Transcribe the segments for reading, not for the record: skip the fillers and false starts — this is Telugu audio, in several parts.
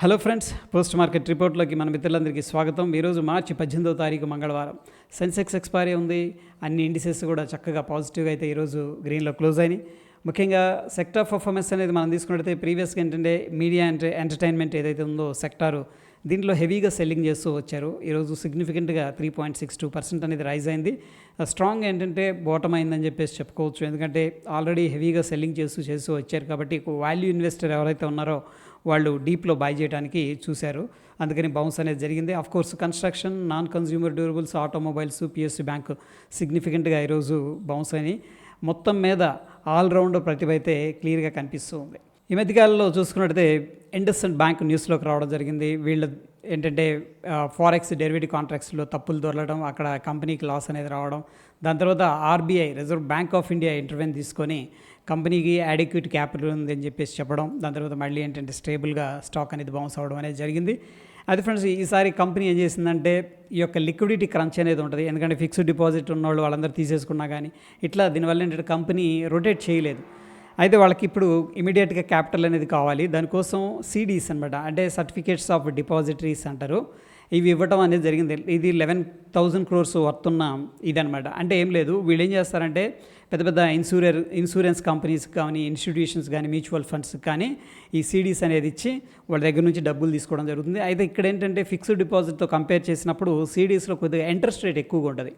హలో ఫ్రెండ్స్, పోస్ట్ మార్కెట్ రిపోర్ట్లోకి మన మిత్రులందరికీ స్వాగతం. ఈరోజు మార్చి 18వ తారీఖు మంగళవారం. సెన్సెక్స్ ఎక్స్పైరీ ఉంది. అన్ని ఇండిసెస్ కూడా చక్కగా పాజిటివ్గా అయితే ఈరోజు గ్రీన్లో క్లోజ్ అయినాయి. ముఖ్యంగా సెక్టార్ పర్ఫార్మెన్స్ అనేది మనం తీసుకున్నట్టయితే ప్రీవియస్గా ఏంటంటే మీడియా అండ్ ఎంటర్టైన్మెంట్ ఏదైతే ఉందో సెక్టారు, దీంట్లో హెవీగా సెల్లింగ్ చేస్తూ వచ్చారు. ఈరోజు సిగ్నిఫికెంట్గా 3.62% అనేది రైజ్ అయింది. స్ట్రాంగ్ ఏంటంటే బాటమ్ అయిందని చెప్పేసి చెప్పుకోవచ్చు. ఎందుకంటే ఆల్రెడీ హెవీగా సెల్లింగ్ చేస్తూ వచ్చారు కాబట్టి వాల్యూ ఇన్వెస్టర్ ఎవరైతే ఉన్నారో వాళ్ళు డీప్లో బై చేయడానికి చూశారు. అందుకని బౌన్స్ అనేది జరిగింది. Course construction, non consumer durables, automobiles, PSC bank సిగ్నిఫికెంట్గా ఈరోజు బౌన్స్ అయినాయి. మొత్తం మీద ఆల్రౌండ్ ప్రతిభ అయితే క్లియర్గా కనిపిస్తూ ఉంది. ఈ మధ్యకాలంలో చూసుకున్నట్టయితే ఇండస్ఇండ్ బ్యాంక్ న్యూస్లోకి రావడం జరిగింది. వీళ్ళు ఏంటంటే ఫారెక్స్ డెరివేటివ్ కాంట్రాక్ట్స్లో తప్పులు దొరలడం, అక్కడ కంపెనీకి లాస్ అనేది రావడం, దాని తర్వాత RBI reserve bank of India intervene తీసుకొని కంపెనీకి అడిక్యూట్ క్యాపిటల్ ఉంది అని చెప్పేసి చెప్పడం, దాని తర్వాత మళ్ళీ ఏంటంటే స్టేబుల్గా స్టాక్ అనేది బౌన్స్ అవ్వడం అనేది జరిగింది. అది ఫ్రెండ్స్, ఈసారి కంపెనీ ఏం చేసిందంటే ఈ యొక్క లిక్విడిటీ క్రంచ్ అనేది ఉంటుంది. ఎందుకంటే ఫిక్స్డ్ డిపాజిట్ ఉన్నవాళ్ళు వాళ్ళందరూ తీసేసుకున్నా కానీ ఇట్లా దీనివల్ల ఏంటంటే కంపెనీ రొటేట్ చేయలేదు. అయితే వాళ్ళకి ఇప్పుడు ఇమీడియట్గా క్యాపిటల్ అనేది కావాలి. దానికోసం సిడీస్ అనమాట, అంటే సర్టిఫికేట్స్ ఆఫ్ డిపాజిటరీస్ అంటారు, ఇవి ఇవ్వటం అనేది జరిగింది. ఇది 11,000 crores వర్త్ ఉన్న ఇదనమాట. అంటే ఏం లేదు, వీళ్ళు ఏం చేస్తారంటే పెద్ద పెద్ద ఇన్సూరెన్స్ కంపెనీస్ కానీ, ఇన్స్టిట్యూషన్స్ కానీ, మ్యూచువల్ ఫండ్స్ కానీ ఈ సిడీస్ అనేది ఇచ్చి వాళ్ళ దగ్గర నుంచి డబ్బులు తీసుకోవడం జరుగుతుంది. అయితే ఇక్కడ ఏంటంటే ఫిక్స్డ్ డిపాజిట్తో కంపేర్ చేసినప్పుడు సిడీస్లో కొద్దిగా ఇంట్రెస్ట్ రేట్ ఎక్కువగా ఉంటుంది.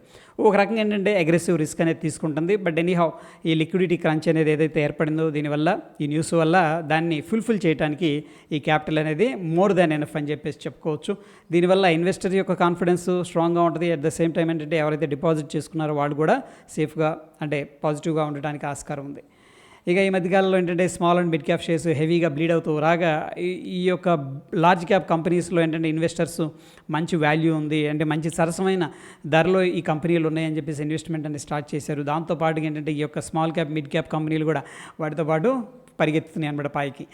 ఒక రకంగా ఏంటంటే అగ్రెసివ్ రిస్క్ అనేది తీసుకుంటుంది. బట్ ఎనీహౌ ఈ లిక్విడిటీ క్రంచ్ అనేది ఏదైతే ఏర్పడిందో దీనివల్ల, ఈ న్యూస్ వల్ల దాన్ని ఫుల్ఫిల్ చేయడానికి ఈ క్యాపిటల్ అనేది మోర్ దాన్ ఎనఫ్ అని చెప్పేసి చెప్పుకోవచ్చు. దీనివల్ల ఇన్వెస్టర్ యొక్క కాన్ఫిడెన్స్ స్ట్రాంగ్గా ఉంటుంది. అట్ ద సేమ్ టైం ఏంటంటే ఎవరైతే డిపాజిట్ చేసుకున్నారో వాళ్ళు కూడా సేఫ్గా అంటే పాజిటివ్గా ఉండడానికి ఆస్కారం ఉంది. ఇక ఈ మధ్యకాలంలో ఏంటంటే small and mid cap shares హెవీగా బ్లీడ్ అవుతూ రాగా ఈ యొక్క లార్జ్ క్యాప్ కంపెనీస్లో ఏంటంటే ఇన్వెస్టర్స్ మంచి వాల్యూ ఉంది, అంటే మంచి సరసమైన ధరలో ఈ కంపెనీలు ఉన్నాయని చెప్పేసి ఇన్వెస్ట్మెంట్ అనేది స్టార్ట్ చేశారు. దాంతోపాటు ఏంటంటే ఈ యొక్క స్మాల్ క్యాప్, మిడ్ క్యాప్ కంపెనీలు కూడా వాటితో పాటు పరిగెత్తుతున్నాయి అన్నమాట పైకి.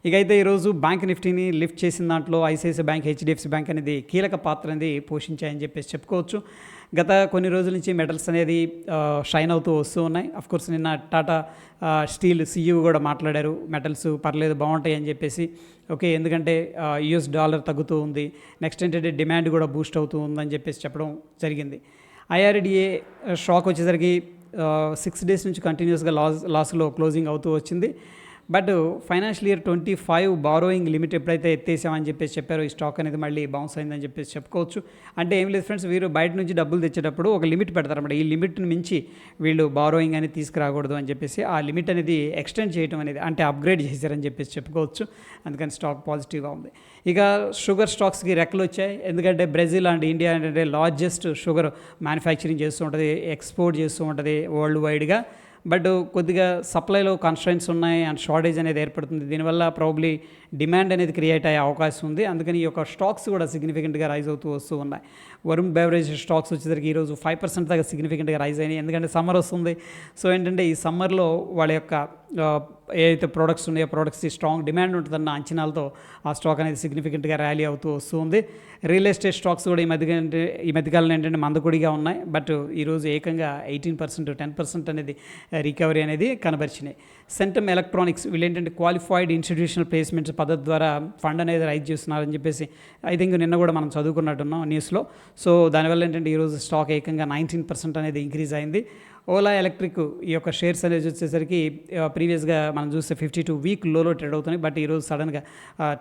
ఇక అయితే ఈరోజు బ్యాంక్ నిఫ్టీని లిఫ్ట్ చేసిన దాంట్లో ఐసిఐసిఐ బ్యాంక్, హెచ్డిఎఫ్సి బ్యాంక్ అనేది కీలక పాత్ర అనేది పోషించాయని చెప్పేసి చెప్పుకోవచ్చు. గత కొన్ని రోజుల నుంచి మెటల్స్ అనేది షైన్ అవుతూ వస్తూ ఉన్నాయి. అఫ్కోర్స్ నిన్న టాటా స్టీల్ సీఈఓ కూడా మాట్లాడారు, మెటల్స్ పర్లేదు బాగుంటాయి అని చెప్పేసి. ఓకే, ఎందుకంటే యూఎస్ డాలర్ తగ్గుతూ ఉంది, నెక్స్ట్ ఏంటంటే డిమాండ్ కూడా బూస్ట్ అవుతూ ఉందని చెప్పేసి చెప్పడం జరిగింది. ఐఆర్డిఏ షాక్ వచ్చేసరికి 6 days నుంచి కంటిన్యూస్గా లాస్లో క్లోజింగ్ అవుతూ వచ్చింది. But financial year 25 borrowing limit ఎప్పుడైతే ఎత్తేసామని చెప్పేసి చెప్పారో ఈ స్టాక్ అనేది మళ్ళీ బౌన్స్ అయిందని చెప్పేసి చెప్పుకోవచ్చు. అంటే ఏం లేదు ఫ్రెండ్స్, వీరు బయట నుంచి డబ్బులు తెచ్చేటప్పుడు ఒక లిమిట్ పెడతారన్నమాట. ఈ లిమిట్ని మించి వీళ్ళు బారోయింగ్ అనేది తీసుకురాకూడదు అని చెప్పేసి ఆ లిమిట్ అనేది ఎక్స్టెండ్ చేయడం అనేది, అంటే అప్గ్రేడ్ చేశారని చెప్పేసి చెప్పుకోవచ్చు. అందుకని స్టాక్ పాజిటివ్గా ఉంది. ఇక షుగర్ స్టాక్స్కి రెక్కలు వచ్చాయి. ఎందుకంటే బ్రెజిల్ అండ్ ఇండియా ఏంటంటే లార్జెస్ట్ షుగర్ మ్యానుఫ్యాక్చరింగ్ చేస్తూ ఉంటుంది, ఎక్స్పోర్ట్ చేస్తూ ఉంటుంది వరల్డ్ వైడ్గా. బట్ కొద్దిగా సప్లైలో కన్స్ట్రైంట్స్ ఉన్నాయి అండ్ షార్టేజ్ అనేది ఏర్పడుతుంది. దీనివల్ల ప్రాబ్లీ డిమాండ్ అనేది క్రియేట్ అయ్యే అవకాశం ఉంది. అందుకని ఈ యొక్క స్టాక్స్ కూడా సిగ్నిఫికెంట్గా రైజ్ అవుతూ వస్తూ ఉన్నాయి. వరుణ్ బెవరేజ్ స్టాక్స్ వచ్చేసరికి ఈరోజు 5% దాకా సిగ్నిఫికెంట్గా రైజ్ అయినాయి. ఎందుకంటే సమ్మర్ వస్తుంది. సో ఏంటంటే ఈ సమ్మర్లో వాళ్ళ యొక్క ఏదైతే ప్రోడక్ట్స్ ఉన్నాయో ప్రోడక్ట్స్ స్ట్రాంగ్ డిమాండ్ ఉంటుందన్న అంచనాలతో ఆ స్టాక్ అనేది సిగ్నిఫికెంట్గా ర్యాలీ అవుతూ వస్తుంది. రియల్ ఎస్టేట్ స్టాక్స్ కూడా ఈ మధ్యకాలంలో ఏంటంటే మందకొడిగా ఉన్నాయి. బట్ ఈరోజు ఏకంగా 18%, 10% అనేది రికవరీ అనేది కనబరిచినాయి. సెంటమ్ ఎలక్ట్రానిక్స్ వీళ్ళు ఏంటంటే క్వాలిఫైడ్ ఇన్స్టిట్యూషనల్ ప్లేస్మెంట్స్ పద్ధతి ద్వారా ఫండ్ అనేది రైజ్ చేస్తున్నారని చెప్పేసి ఐ థింక్ నిన్న కూడా మనం చదువుకున్నట్టున్నాం న్యూస్లో. సో దానివల్ల ఏంటంటే ఈరోజు స్టాక్ ఏకంగా 19% అనేది ఇంక్రీజ్ అయింది. ఓలా ఎలక్ట్రిక్ ఈ యొక్క షేర్స్ అనేది వచ్చేసరికి ప్రీవియస్గా మనం చూస్తే 52 వీక్ లోలో ట్రేడ్ అవుతున్నాయి. బట్ ఈరోజు సడన్గా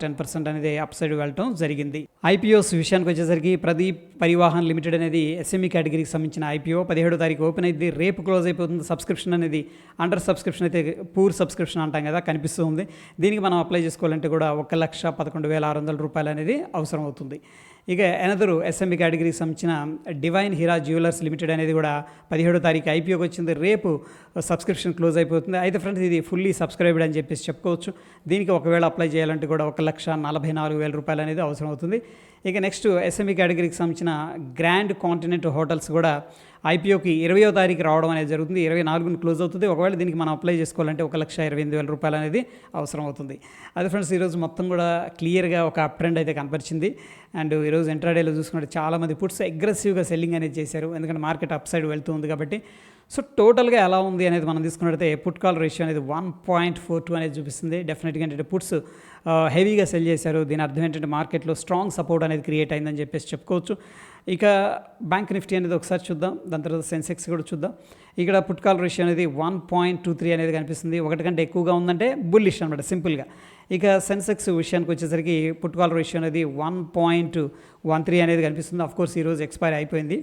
10% అనేది అప్ సైడ్ వెళ్ళటం జరిగింది. ఐపీఓస్ విషయానికి వచ్చేసరికి ప్రదీప్ పరివాహన్ లిమిటెడ్ అనేది ఎస్ఎంఈ కేటగిరీకి సంబంధించిన ఐపీఓ 17వ తారీఖు ఓపెన్ అయింది. రేపు క్లోజ్ అయిపోతుంది. సబ్స్క్రిప్షన్ అనేది అండర్ సబ్స్క్రిప్షన్ అయితే పూర్ సబ్స్క్రిప్షన్ అంటాం కదా, కనిపిస్తూ ఉంది. దీనికి మనం అప్లై చేసుకోవాలంటే కూడా 1,11,600 రూపాయలు అనేది అవసరం అవుతుంది. ఇక ఎనదరు ఎస్ఎంఈ కేటగిరీకి సంబంధించిన డివైన్ హీరా జ్యువెలర్స్ లిమిటెడ్ అనేది కూడా 17వ తారీఖు ఐపీఓకి వచ్చింది. రేపు సబ్స్క్రిప్షన్ క్లోజ్ అయిపోతుంది. అయితే ఫ్రెండ్స్, ఇది ఫుల్లీ సబ్స్క్రైబ్డ్ అని చెప్పేసి చెప్పుకోవచ్చు. దీనికి ఒకవేళ అప్లై చేయాలంటే కూడా 1,44,000 రూపాయలు అనేది అవసరం అవుతుంది. ఇక నెక్స్ట్ ఎస్ఎంఈ కేటగిరీకి సంబంధించిన గ్రాండ్ కాంటినెంట్ హోటల్స్ కూడా ఐపీఓకి 20వ తారీఖు రావడం అనేది జరుగుతుంది. 24న క్లోజ్ అవుతుంది. ఒకవేళ దీనికి మనం అప్లై చేసుకోవాలంటే 1,28,000 రూపాయలు అనేది అవసరం అవుతుంది. అది ఫ్రెండ్స్, ఈరోజు మొత్తం కూడా క్లియర్గా ఒక అప్ ట్రెండ్ అయితే కనపరిచింది. అండ్ ఈరోజు ఇంట్రాడేలో చూసుకుంటే చాలామంది పుట్స్ అగ్రెసివ్గా సెల్లింగ్ అనేది చేశారు. ఎందుకంటే మార్కెట్ అప్ సైడ్ వెళ్తూ ఉంది కాబట్టి. సో టోటల్గా ఎలా ఉంది అనేది మనం తీసుకున్నట్లయితే పుట్ కాల్ రేషియో అనేది 1.42 అనేది చూపిస్తుంది. డెఫినెట్గా ఏంటంటే పుట్స్ హెవీగా సెల్ చేశారు. దీని అర్థం ఏంటంటే మార్కెట్లో స్ట్రాంగ్ సపోర్ట్ అనేది క్రియేట్ అయిందని చెప్పేసి చెప్పుకోవచ్చు. ఇక బ్యాంక్ నిఫ్టీ అనేది ఒకసారి చూద్దాం, దాని తర్వాత సెన్సెక్స్ కూడా చూద్దాం. ఇక్కడ పుట్ కాల్ రేషియో అనేది 1.23 అనేది కనిపిస్తుంది. ఒకటి కంటే ఎక్కువగా ఉందంటే బుల్లిష్ అనమాట సింపుల్గా. ఇక సెన్సెక్స్ విషయానికి వచ్చేసరికి పుట్ కాల్ రేషియో అనేది 1.13 అనేది కనిపిస్తుంది. అఫ్కోర్స్ ఈరోజు ఎక్స్పైరీ అయిపోయింది.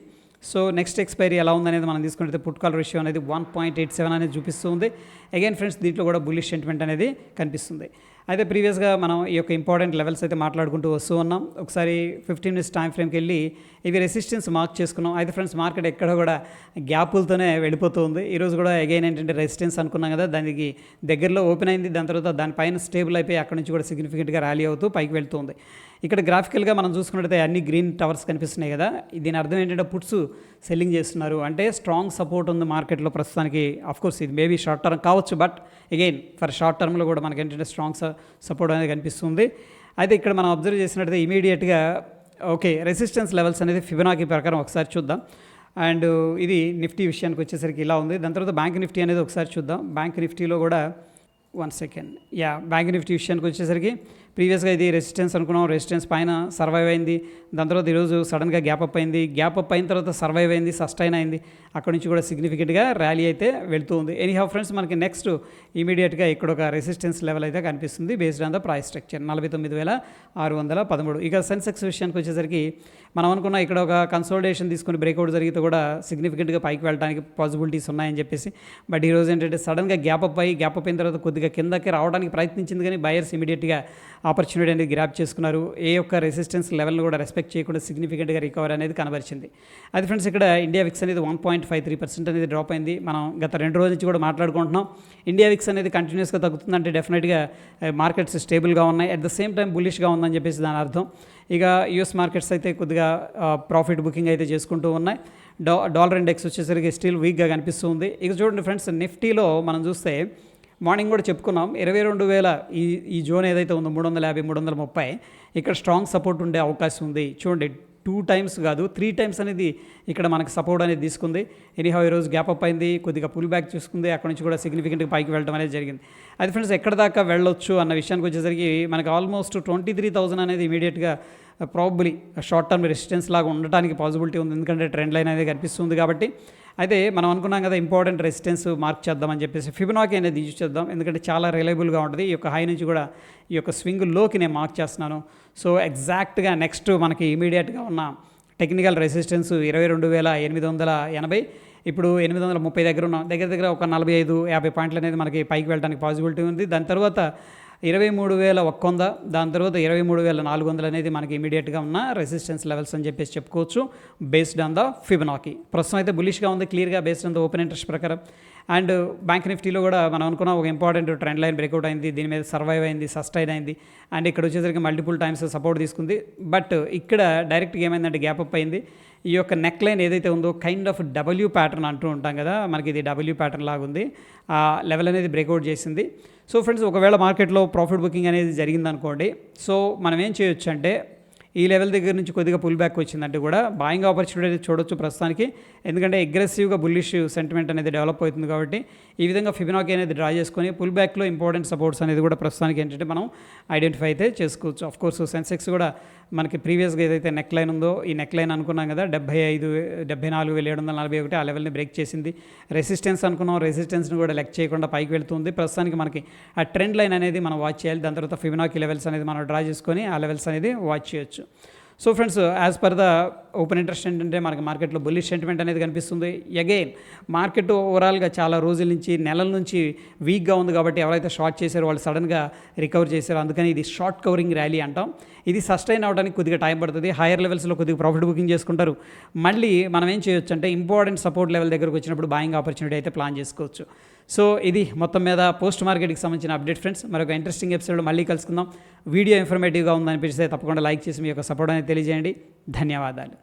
సో నెక్స్ట్ ఎక్స్పైరీ ఎలా ఉందనేది మనం తీసుకుంటే పుట్ కాల్ రేషియో అనేది 1.87 అనేది చూపిస్తుంది. అగైన్ ఫ్రెండ్స్ దీంట్లో కూడా బుల్లిష్ సెంటిమెంట్ అనేది కనిపిస్తుంది. అయితే ప్రీవియస్గా మనం ఈ యొక్క ఇంపార్టెంట్ లెవెల్స్ అయితే మాట్లాడుకుంటూ వస్తూ ఉన్నాం. ఒకసారి 15 మినిట్స్ టైం ఫ్రేమ్కి వెళ్ళి ఇవి రెసిస్టెన్స్ మార్క్ చేసుకున్నాం. అయితే ఫ్రెండ్స్ మార్కెట్ ఎక్కడ కూడా గ్యాపులతోనే వెళ్ళిపోతూ ఉంది. ఈరోజు కూడా అగైన్ ఏంటంటే రెసిస్టెన్స్ అనుకున్నాం కదా, దానికి దగ్గరలో ఓపెన్ అయింది. దాని తర్వాత దానిపైన స్టేబుల్ అయిపోయి అక్కడ నుంచి కూడా సిగ్నిఫికెంట్గా ర్యాలీ అవుతూ పైకి వెళ్తుంది. ఇక్కడ గ్రాఫికల్గా మనం చూసుకున్నట్టయితే అన్ని గ్రీన్ టవర్స్ కనిపిస్తున్నాయి కదా, దీని అర్థం ఏంటంటే పుట్స్ సెల్లింగ్ చేస్తున్నారు అంటే స్ట్రాంగ్ సపోర్ట్ ఉంది మార్కెట్లో ప్రస్తుతానికి. ఆఫ్కోర్స్ ఇది మేబీ షార్ట్ టర్మ్ కావచ్చు, బట్ అగైన్ ఫర్ షార్ట్ టర్మ్లో కూడా మనకి ఏంటంటే స్ట్రాంగ్ సపోర్ట్ అనేది కనిపిస్తుంది. అయితే ఇక్కడ మనం అబ్జర్వ్ చేసినట్టయితే ఇమీడియట్గా ఓకే రెసిస్టెన్స్ లెవెల్స్ అనేది ఫిబొనాకీ ప్రకారం ఒకసారి చూద్దాం. అండ్ ఇది నిఫ్టీ విషయానికి వచ్చేసరికి ఇలా ఉంది. దాని తర్వాత బ్యాంక్ నిఫ్టీ అనేది ఒకసారి చూద్దాం. బ్యాంక్ నిఫ్టీలో కూడా బ్యాంక్ నిఫ్టీ విషయానికి వచ్చేసరికి ప్రీవియస్గా ఇది రెసిస్టెన్స్ అనుకున్నాం, రెసిస్టెన్స్ పైన సర్వైవ్ అయింది. దాని తర్వాత ఈరోజు సడన్గా గ్యాప్ అప్ అయింది. గ్యాప్ అప్ అయిన తర్వాత సర్వైవ్ అయింది, సస్టైన్ అయింది. అక్కడ నుంచి కూడా సిగ్నిఫికెంట్గా ర్యాలీ అయితే వెళ్తూ ఉంది. ఎనీహౌ ఫ్రెండ్స్ మనకి నెక్స్ట్ ఇమీడియట్గా ఇక్కడ ఒక రెసిస్టెన్స్ లెవెల్ అయితే కనిపిస్తుంది based on the price structure 49,613. ఇక సెన్సెక్స్ విషయానికి వచ్చేసరికి మనం అనుకున్న ఇక్కడ ఒక కన్సోలిడేషన్ తీసుకుని బ్రేక్అవుట్ జరిగితే కూడా సిగ్నిఫికెంట్గా పైకి వెళ్ళడానికి పాసిబిలిటీస్ ఉన్నాయని చెప్పేసి, బట్ ఈరోజు ఏంటంటే సడన్గా గ్యాప్ అప్ అయిన తర్వాత కొద్దిగా కిందకి రావడానికి ప్రయత్నించింది, కానీ బయర్స్ ఇమీడియట్గా ఆపర్చునిటీ అనేది గ్రాప్ చేసుకున్నారు. ఏ యొక్క రెసిస్టెన్స్ లెవెల్ని కూడా రెస్పెక్ట్ చేయకుండా సిగ్నిఫికెంట్గా రికవర్ అనేది కనబరిచింది. అది ఫ్రెండ్స్ ఇక్కడ ఇండియా విక్స్ అనేది 1.53% అనేది డ్రాప్ అయింది. మనం గత 2 రోజుల నుంచి కూడా మాట్లాడుకుంటున్నాం. ఇండియా విక్స్ అనేది కంటిన్యూస్గా తగ్గుతుందంటే డెఫినెట్గా మార్కెట్స్ స్టేబుల్గా ఉన్నాయి, అట్ ద సేమ్ టైం బుల్లిష్గా ఉందని చెప్పేసి దాని అర్థం. ఇక యూఎస్ మార్కెట్స్ అయితే కొద్దిగా ప్రాఫిట్ బుకింగ్ అయితే చేసుకుంటూ ఉన్నాయి. డాలర్ ఇండెక్స్ వచ్చేసరికి స్టిల్ వీక్గా కనిపిస్తుంది. ఇక చూడండి ఫ్రెండ్స్, నిఫ్టీలో మనం చూస్తే మార్నింగ్ కూడా చెప్పుకున్నాం 22,000 ఈ జోన్ ఏదైతే ఉందో 350, 330 ఇక్కడ స్ట్రాంగ్ సపోర్ట్ ఉండే అవకాశం ఉంది. చూడండి 2 టైమ్స్ కాదు 3 టైమ్స్ అనేది ఇక్కడ మనకి సపోర్ట్ అనేది తీసుకుంది. ఎనీహౌ ఈరోజు గ్యాప్ అప్ అయింది, కొద్దిగా పుల్ బ్యాక్ చూసుకుంది, అక్కడ నుంచి కూడా సిగ్నిఫికెంట్గా పైకి వెళ్ళడం అనేది జరిగింది. అది ఫ్రెండ్స్ ఎక్కడ దాకా వెళ్ళొచ్చు అన్న విషయానికి వచ్చేసరికి మనకి ఆల్మోస్ట్ 23,000 అనేది ఇమీడియట్గా ప్రాబబ్లీ షార్ట్ టర్మ్ రెసిస్టెన్స్ లాగా ఉండటానికి పాసిబిలిటీ ఉంది, ఎందుకంటే ట్రెండ్ లైన్ అనేది కనిపిస్తుంది కాబట్టి. అయితే మనం అనుకున్నాం కదా ఇంపార్టెంట్ రెసిస్టెన్స్ మార్క్ చేద్దామని చెప్పేసి ఫిబొనాకీ అనేది యూజ్ చేద్దాం, ఎందుకంటే చాలా రిలయబుల్గా ఉంటుంది. ఈ యొక్క హై నుంచి కూడా ఈ యొక్క స్వింగ్ లోకి నేను మార్క్ చేస్తున్నాను. సో ఎగ్జాక్ట్గా నెక్స్ట్ మనకి ఇమీడియట్గా ఉన్న టెక్నికల్ రెసిస్టెన్స్ 22,880, ఇప్పుడు 830 దగ్గర ఉన్నాం. దగ్గర ఒక 45-50 పాయింట్లు అనేది మనకి పైకి వెళ్ళడానికి పాసిబిలిటీ ఉంది. దాని తర్వాత 23,100, దాని తర్వాత 23,400 అనేది మనకి ఇమీడియట్గా ఉన్న రెసిస్టెన్స్ లెవెల్స్ అని చెప్పేసి చెప్పుకోవచ్చు బేస్డ్ ఆన్ ద ఫిబొనాకీ. ప్రస్తుతం అయితే బులిష్గా ఉంది క్లియర్గా based on the open interest ప్రకారం. అండ్ బ్యాంక్ నిఫ్టీలో కూడా మనం అనుకున్న ఒక ఇంపార్టెంట్ ట్రెండ్ లైన్ బ్రేక్అవుట్ అయింది, దీని మీద సర్వైవ్ అయింది, సస్టైన్ అయింది, అండ్ ఇక్కడ వచ్చేసరికి మల్టిపుల్ టైమ్స్ సపోర్ట్ తీసుకుంది. బట్ ఇక్కడ డైరెక్ట్గా ఏమైందంటే గ్యాప్ అప్ అయింది. ఈ యొక్క నెక్ లైన్ ఏదైతే ఉందో కైండ్ ఆఫ్ డబ్ల్యూ ప్యాటర్న్ అంటూ ఉంటాం కదా, మనకి ఇది డబ్ల్యూ ప్యాటర్న్ లాగా ఉంది. ఆ లెవెల్ అనేది బ్రేక్అవుట్ చేసింది. సో ఫ్రెండ్స్ ఒకవేళ మార్కెట్లో ప్రాఫిట్ బుకింగ్ అనేది జరిగిందనుకోండి, సో మనం ఏం చేయొచ్చు అంటే ఈ లెవెల్ దగ్గర నుంచి కొద్దిగా పుల్ బ్యాక్ వచ్చిందంటే కూడా బాయింగ్ ఆపర్చునిటీ అనేది చూడొచ్చు ప్రస్తుతానికి, ఎందుకంటే అగ్రెసివ్గా బుల్లిష్ సెంటిమెంట్ అనేది డెవలప్ అవుతుంది కాబట్టి ఈ విధంగా ఫిబొనాకీ అనేది డ్రా చేసుకొని పుల్ బ్యాక్లో ఇంపార్టెంట్ సపోర్ట్స్ అనేది కూడా ప్రస్తుతానికి ఏంటంటే మనం ఐడెంటిఫై అయితే చేసుకోవచ్చు. ఆఫ్ కోర్స్ సెన్సెక్స్ కూడా మనకి ప్రీవియస్గా ఏదైతే నెక్ లైన్ ఉందో ఈ నెక్ లైన్ అనుకున్నాం కదా 74,741 ఆ లెవెల్ని బ్రేక్ చేసింది. రెసిస్టెన్స్ అనుకున్నాం, రెసిస్టెన్స్ని కూడా లెక్ చేయకుండా పైకి వెళ్తుంది. ప్రస్తుతానికి మనకి ఆ ట్రెండ్ లైన్ అనేది మనం వాచ్ చేయాలి. దాని తర్వాత ఫిబొనాకీ లెవెల్స్ అనేది మనం డ్రా చేసుకొని ఆ లెవెల్స్ అనేది వాచ్ చేయొచ్చు. So friends as per the open interest ఏంటంటే మనకి మార్కెట్లో బుల్లిష్ సెంటిమెంట్ అనేది కనిపిస్తుంది. అగైన్ మార్కెట్ ఓవరాల్గా చాలా రోజుల నుంచి నెలల నుంచి వీక్గా ఉంది కాబట్టి ఎవరైతే షార్ట్ చేశారో వాళ్ళు సడన్గా రికవర్ చేశారో, అందుకని ఇది షార్ట్ కవరింగ్ ర్యాలీ అంటాం. ఇది సస్టైన్ అవడానికి కొద్దిగా టైం పడుతుంది. హైయర్ లెవెల్స్లో కొద్దిగా ప్రాఫిట్ బుకింగ్ చేసుకుంటారు. మళ్ళీ మనం ఏం చేయొచ్చు అంటే ఇంపార్టెంట్ సపోర్ట్ లెవెల్ దగ్గరకు వచ్చినప్పుడు బాయింగ్ ఆపర్చునిటీ అయితే ప్లాన్ చేసుకోవచ్చు. సో ఇది మొత్తం మీద పోస్ట్ మార్కెట్కి సంబంధించిన అప్డేట్ ఫ్రెండ్స్. మరొక ఇంట్రెస్టింగ్ ఎపిసోడ్లో మళ్ళీ కలుసుకుందాం. వీడియో ఇన్ఫర్మేటివ్గా ఉందనిపిస్తే తప్పకుండా లైక్ చేసి మీ యొక్క సపోర్ట్ అనేది తెలియజేయండి. ధన్యవాదాలు.